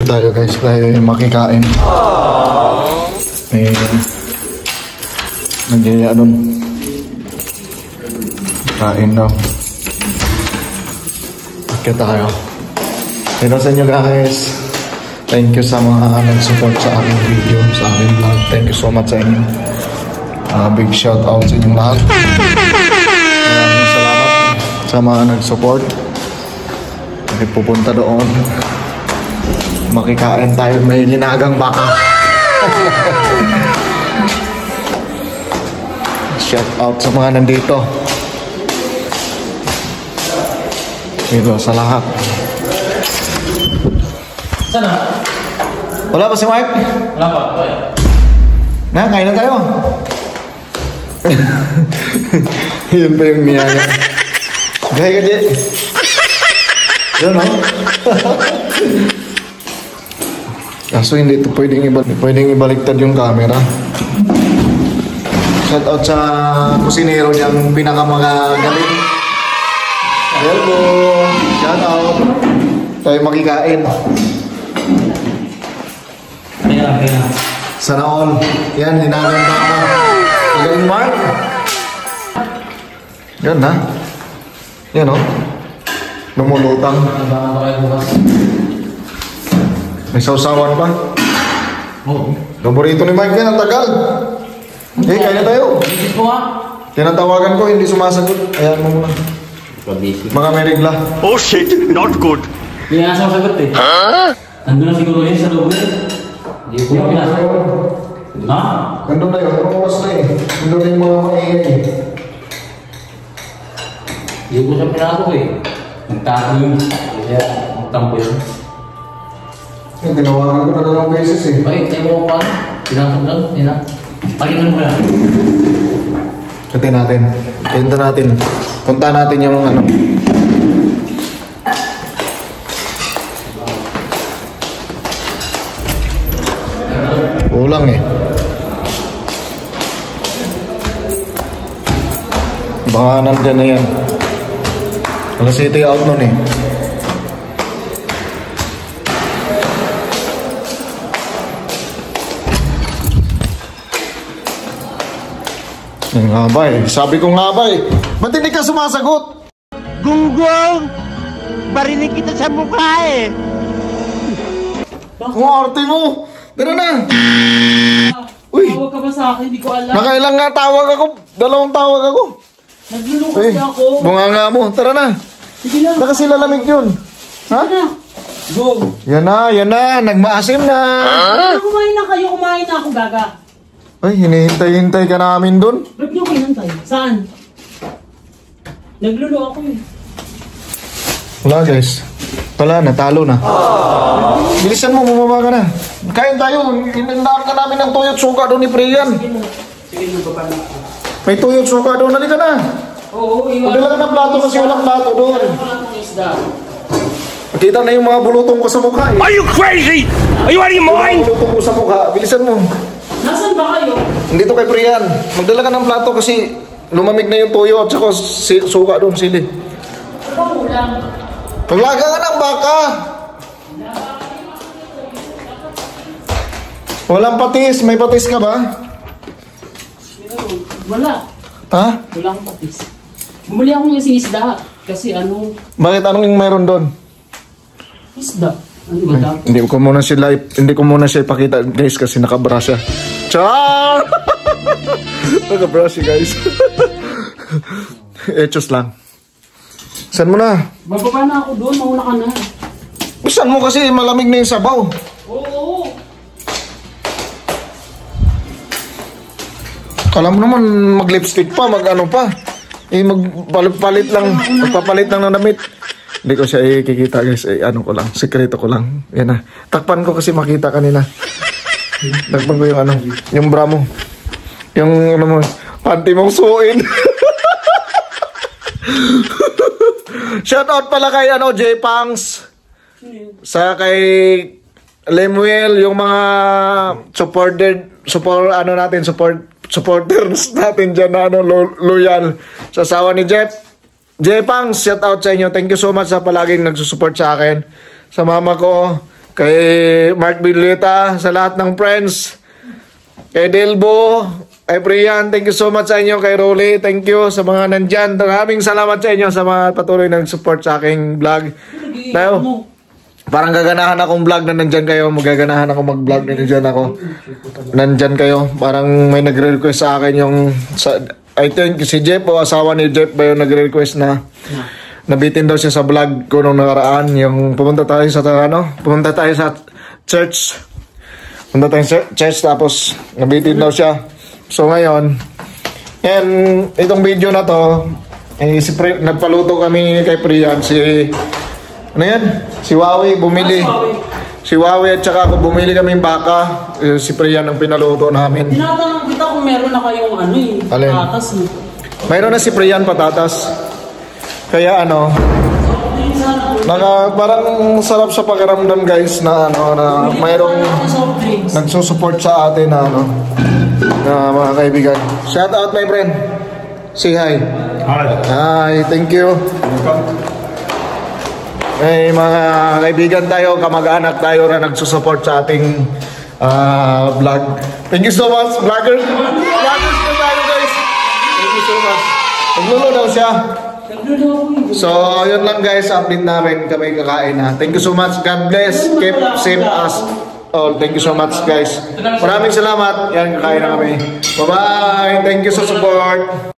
tayo guys, tayo makikain. Nagyaya doon. Kain daw. Okay tayo. Ito sa inyo guys. Thank you sa mga nag-support sa aking video, sa aking vlog. Thank you so much sa inyo. Big shout out sa inyong lahat. Maraming salamat sa mga nag-support. Pupunta doon. Makikain tayo, may linagang baka. Shout out sa mga nandito. Ito sa lahat. Sana? Wala pa si Mike? Wala pa. Na, kain na tayo. Yun pa yung niyaga. Gaya ka, Jay. Yun, no? Kaso hindi ito pwedeng ibaliktad yung camera. Shout out sa kusinero niyang pinakamagaling. Hello! Shout out! Tayo makikain. Kaya. Sana all. Yan, hinagang baka. Magaling Mark. Yan na. Yan o. Lumulutang. Abangan pa kayo bukas. May sausawan pa. Oo. Paborito ni Mike yan, ang tagal. Kain na tayo. Bisis mo nga. Tinatawagan ko, hindi sumasagot. Ayan mo muna. Mga may regla. Oh shit, not good. Hindi nga sumasagot eh. Huh? Ando na siguro yun sa loob eh. Hindi ko pinasa. Ha? Nandun na yun, lumawas na eh. Nandun na yung mga maingay eh. Hindi ko siya pinasa eh. Nagtato yun. Kaya magtampo yun. Tinawagan ko na dalawang beses eh. Bakit? Tayo mo pa? Pinasok lang? Hindi na. Palingan mo lang. Punta natin. Punta natin yung ano. Ulang eh. Baka nandyan na yan. Alas 7 out nun eh. Nga ba eh. Sabi ko nga ba eh. Ba't hindi ka sumasagot? Gunggong! Barinig kita sa mukha eh! Kung arte mo! Tara na! Uy! Tawag ka ba sa akin? Hindi ko alam. Nakailang nga tawag ako. Dalawang tawag ako. Naglulungkot Uy, na ako. bunga nga mo. Tara na. Sige na. Baka sila lamig yun. Ha? Sige na. Go. Yan na. Nagmaasim na. Kumain na kayo. Kumain na ako, gaga. Ay, hinihintay-hintay ka namin dun. Ba't nyo kinantay? Saan? Naglulo ako eh. Wala guys. Wala, natalo na. Bilisan mo, bumaba ka na. Kain tayo. Inandaan ka namin ng tuyot suka doon ni Priyan. Sige na, baba na. May tuyot suka doon. Halika na. Oo, iwan. Pagdala ka ng plato kasi walang plato doon. Wala akong isda. Makita na yung mga bulutong ko sa mukha eh. Are you crazy? Are you out of your mind? Bulutong ko sa mukha. Bilisan mo. Nasaan ba kayo? Dito kay Priyan. Magdala ka ng plato kasi lumamig na yung tuyo at saka suka doon, sili. Ulam. Paglaga ka ng baka. Walang patis. May patis ka ba? Wala. Ha? Wala akong patis. Bumuli ako ng isda. Kasi ano, Bakit? Anong yung mayroon doon? isda. Ano ba dapat? Hindi ko muna siya ipakita guys kasi nakabra siya. Char! Nakabra siya guys. Echos lang. Saan mo na? Bababa na ako doon. Mauna ka na. Saan mo kasi malamig na yung sabaw? Oo. Kala mo naman mag-lipstick pa, mag-ano pa. Magpapalit lang ng damit. Hindi ko siya ikikita guys. Ano ko lang, sekreto ko lang. Yan na. Takpan ko kasi makita kanina. Takpan ko yung ano, yung bra mo. Yung ano mo, panty mong suin. Shoutout pala kay ano, J-Pangs. Sa kay Lemuel, yung mga supporters natin dyan na ano, loyal sa asawa ni Jeff. J-Pangs, shout out sa inyo. Thank you so much sa palaging nagsusupport sa akin. Sa mama ko, kay Mark Bileta, sa lahat ng friends, kay Delbo, kay Brian, thank you so much sa inyo, kay Rolly, thank you sa mga nandyan. Maraming salamat sa inyo sa mga patuloy ng support sa aking vlog. Tayo, parang gaganahan akong vlog na nandyan kayo, magaganahan ako mag-vlog na nandyan kayo. Parang may nagre-request sa akin yung, I think si Jeff o asawa ni Jeff ba yung nagre-request na nabitin daw siya sa vlog ko nung nakaraan, yung pumunta tayo sa church. Punta tayo sa church tapos nabitin daw siya. So ngayon, and itong video na to, nagpaluto kami kay Priyan, ano yan? Si Wawi bumili. Si Wawi at saka ako bumili kaming baka. Si Priyan ang pinaluto namin. Tinatanong kita kung meron na kayong Alin? patatas eh. Mayroon na si Priyan patatas. Kaya parang sarap sa pakiramdam guys na na mayroong nagsusupport sa atin na na mga kaibigan. Shout out my friend. Say hi. Hi, thank you. May mga kaibigan tayo, kamag-anak tayo na nagsusupport sa ating vlog. Thank you so much, vloggers. Vloggers na tayo guys. Thank you so much. Naglulo daw siya. So, yun lang guys, update namin kami kakain na. Thank you so much. God bless. Keep safe us all. Thank you so much guys. Maraming salamat. Yan, kakain na kami. Bye-bye. Thank you sa support.